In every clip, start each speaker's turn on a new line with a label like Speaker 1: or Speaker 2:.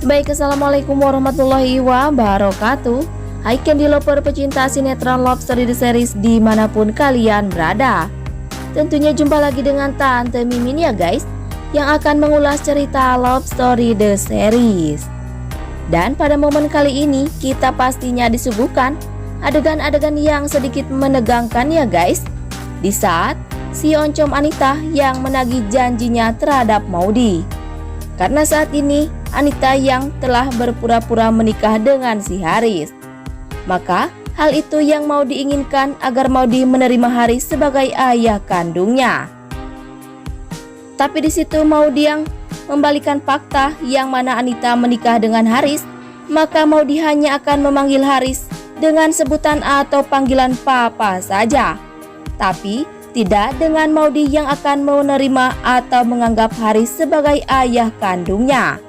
Speaker 1: Baik, assalamualaikum warahmatullahi wabarakatuh. Hai Candy Lover pecinta sinetron Love Story The Series dimanapun kalian berada. Tentunya jumpa lagi dengan Tante Mimin ya guys, yang akan mengulas cerita Love Story The Series. Dan pada momen kali ini kita pastinya disuguhkan adegan-adegan yang sedikit menegangkan ya guys. Di saat si Oncom Anita yang menagih janjinya terhadap Maudy. Karena saat ini Anita yang telah berpura-pura menikah dengan si Haris. Maka hal itu yang mau diinginkan agar Maudy menerima Haris sebagai ayah kandungnya. Tapi di situ Maudy yang membalikan fakta yang mana Anita menikah dengan Haris, maka Maudy hanya akan memanggil Haris dengan sebutan atau panggilan papa saja. Tapi tidak dengan Maudy yang akan menerima atau menganggap Haris sebagai ayah kandungnya.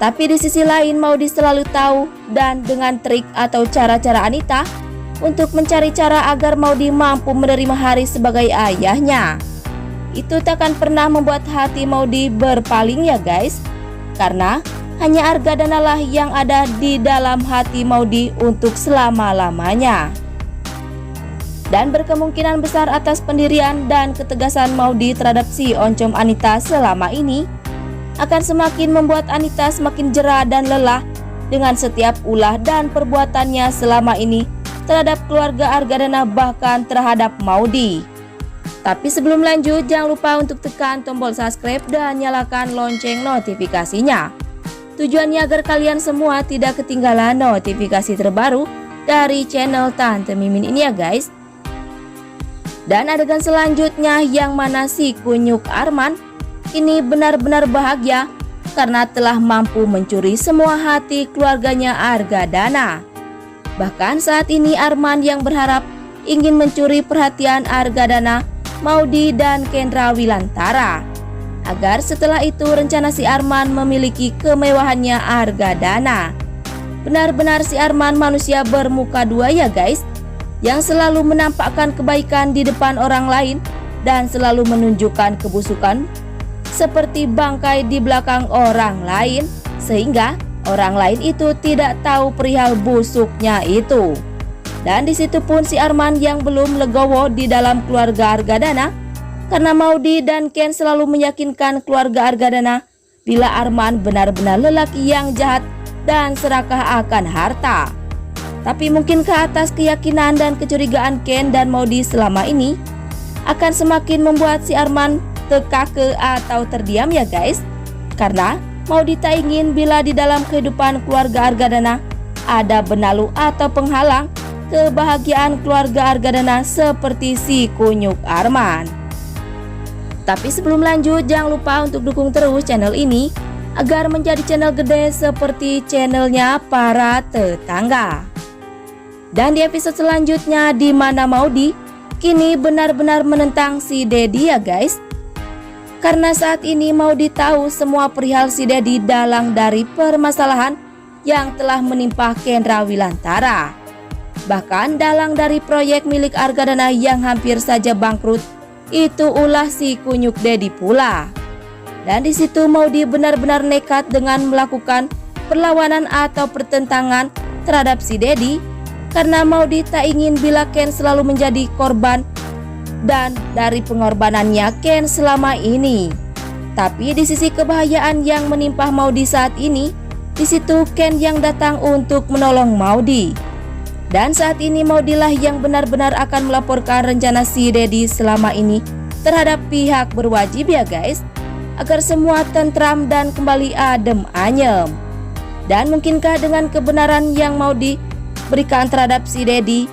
Speaker 1: Tapi di sisi lain Maudy selalu tahu dan dengan trik atau cara-cara Anita untuk mencari cara agar Maudy mampu menerima Haris sebagai ayahnya. Itu takkan pernah membuat hati Maudy berpaling ya guys. Karena hanya Argadana lah yang ada di dalam hati Maudy untuk selama-lamanya. Dan berkemungkinan besar atas pendirian dan ketegasan Maudy terhadap si Oncom Anita selama ini akan semakin membuat Anita semakin jera dan lelah dengan setiap ulah dan perbuatannya selama ini terhadap keluarga Argadana bahkan terhadap Maudy. Tapi sebelum lanjut jangan lupa untuk tekan tombol subscribe dan nyalakan lonceng notifikasinya. Tujuannya agar kalian semua tidak ketinggalan notifikasi terbaru dari channel Tante Mimin ini ya guys. Dan adegan selanjutnya yang mana si kunyuk Arman ini benar-benar bahagia karena telah mampu mencuri semua hati keluarganya Argadana. Bahkan saat ini Arman yang berharap ingin mencuri perhatian Argadana, Maudy dan Kendra Wilantara. Agar setelah itu rencana si Arman memiliki kemewahannya Argadana. Benar-benar si Arman manusia bermuka dua ya guys, yang selalu menampakkan kebaikan di depan orang lain dan selalu menunjukkan kebusukan seperti bangkai di belakang orang lain, sehingga orang lain itu tidak tahu perihal busuknya itu. Dan disitu pun si Arman yang belum legowo di dalam keluarga Argadana, karena Maudy dan Ken selalu meyakinkan keluarga Argadana bila Arman benar-benar lelaki yang jahat dan serakah akan harta. Tapi mungkinkah atas keyakinan dan kecurigaan Ken dan Maudy selama ini akan semakin membuat si Arman terkake atau terdiam ya guys. Karena Maudy tak ingin bila di dalam kehidupan keluarga Argadana ada benalu atau penghalang kebahagiaan keluarga Argadana seperti si kunyuk Arman. Tapi sebelum lanjut jangan lupa untuk dukung terus channel ini agar menjadi channel gede seperti channelnya para tetangga. Dan di episode selanjutnya di mana Maudy kini benar-benar menentang si Dedi ya guys. Karena saat ini Maudy tahu semua perihal si Dedi dalang dari permasalahan yang telah menimpa Kendra Wilantara. Bahkan dalang dari proyek milik Argadana yang hampir saja bangkrut itu ulah si kunyuk Dedi pula. Dan di situ Maudy benar-benar nekat dengan melakukan perlawanan atau pertentangan terhadap si Dedi. Karena Maudy tak ingin bila Ken selalu menjadi korban dan dari pengorbanannya Ken selama ini. Tapi di sisi kebahayaan yang menimpa Maudy saat ini, di situ Ken yang datang untuk menolong Maudy. Dan saat ini Maudy lah yang benar-benar akan melaporkan rencana si Dedi selama ini terhadap pihak berwajib ya guys, agar semua tentram dan kembali adem ayem. Dan mungkinkah dengan kebenaran yang Maudy berikan terhadap si Dedi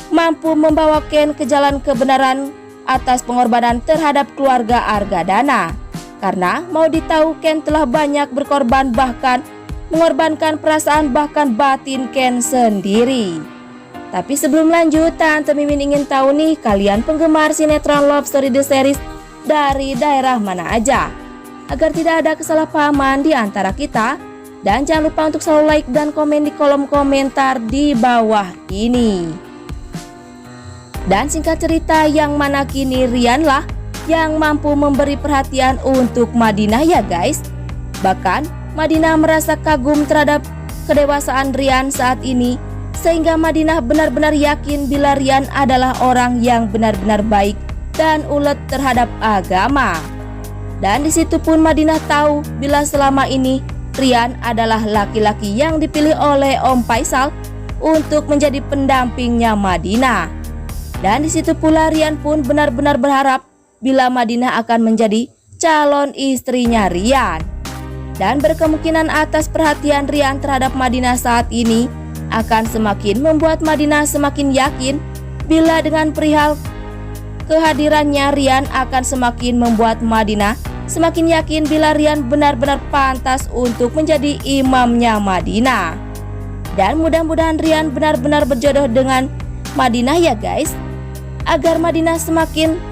Speaker 1: mampu membawa Ken ke jalan kebenaran atas pengorbanan terhadap keluarga Argadana. Karena Maudy tahu Ken telah banyak berkorban, bahkan mengorbankan perasaan bahkan batin Ken sendiri. Tapi sebelum lanjut Tante Mimin ingin tahu nih, kalian penggemar sinetron Love Story The Series dari daerah mana aja, agar tidak ada kesalahpahaman di antara kita. Dan jangan lupa untuk selalu like dan komen di kolom komentar di bawah ini. Dan singkat cerita yang mana kini Rian lah yang mampu memberi perhatian untuk Madinah ya guys. Bahkan Madinah merasa kagum terhadap kedewasaan Rian saat ini, sehingga Madinah benar-benar yakin bila Rian adalah orang yang benar-benar baik dan ulet terhadap agama. Dan di situ pun Madinah tahu bila selama ini Rian adalah laki-laki yang dipilih oleh Om Faisal untuk menjadi pendampingnya Madinah. Dan di situ pula Rian pun benar-benar berharap bila Madinah akan menjadi calon istrinya Rian. Dan berkemungkinan atas perhatian Rian terhadap Madinah saat ini akan semakin membuat Madinah semakin yakin bila dengan perihal kehadirannya Rian akan semakin membuat Madinah semakin yakin bila Rian benar-benar pantas untuk menjadi imamnya Madinah. Dan mudah-mudahan Rian benar-benar berjodoh dengan Madinah ya guys, agar Madinah semakin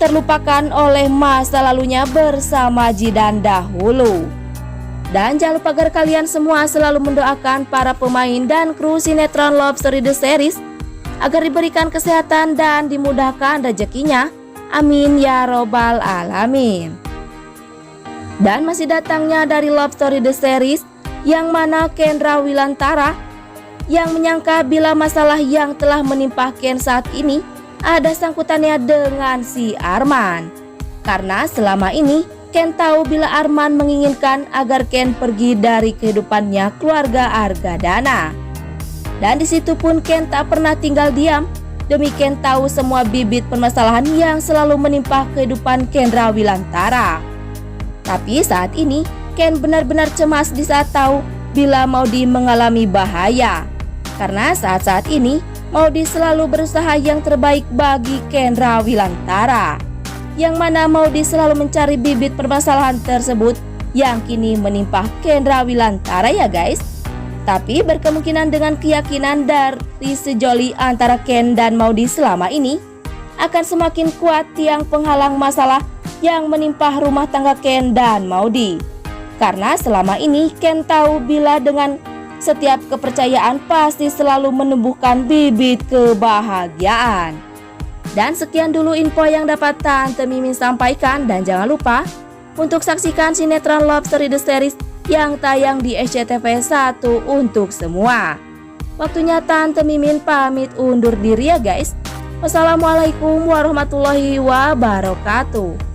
Speaker 1: terlupakan oleh masa lalunya bersama Jidan dahulu. Dan jangan lupa agar kalian semua selalu mendoakan para pemain dan kru sinetron Love Story The Series agar diberikan kesehatan dan dimudahkan rezekinya. Amin ya robbal alamin. Dan masih datangnya dari Love Story The Series yang mana Kendra Wilantara yang menyangka bila masalah yang telah menimpa Ken saat ini ada sangkutannya dengan si Arman. Karena selama ini Ken tahu bila Arman menginginkan agar Ken pergi dari kehidupannya keluarga Argadana. Dan di situ pun Ken tak pernah tinggal diam demi Ken tahu semua bibit permasalahan yang selalu menimpa kehidupan Kendra Wilantara. Tapi saat ini Ken benar-benar cemas di saat tahu bila Maudy mengalami bahaya. Karena saat-saat ini Maudy selalu berusaha yang terbaik bagi Kendra Wilantara, yang mana Maudy selalu mencari bibit permasalahan tersebut yang kini menimpa Kendra Wilantara ya guys. Tapi berkemungkinan dengan keyakinan dari sejoli antara Ken dan Maudy selama ini akan semakin kuat tiang penghalang masalah yang menimpa rumah tangga Ken dan Maudy. Karena selama ini Ken tahu bila dengan setiap kepercayaan pasti selalu menumbuhkan bibit kebahagiaan. Dan sekian dulu info yang dapat Tante Mimin sampaikan, dan jangan lupa untuk saksikan sinetron Love Story The Series yang tayang di SCTV 1 untuk semua. Waktunya Tante Mimin pamit undur diri ya guys. Wassalamualaikum warahmatullahi wabarakatuh.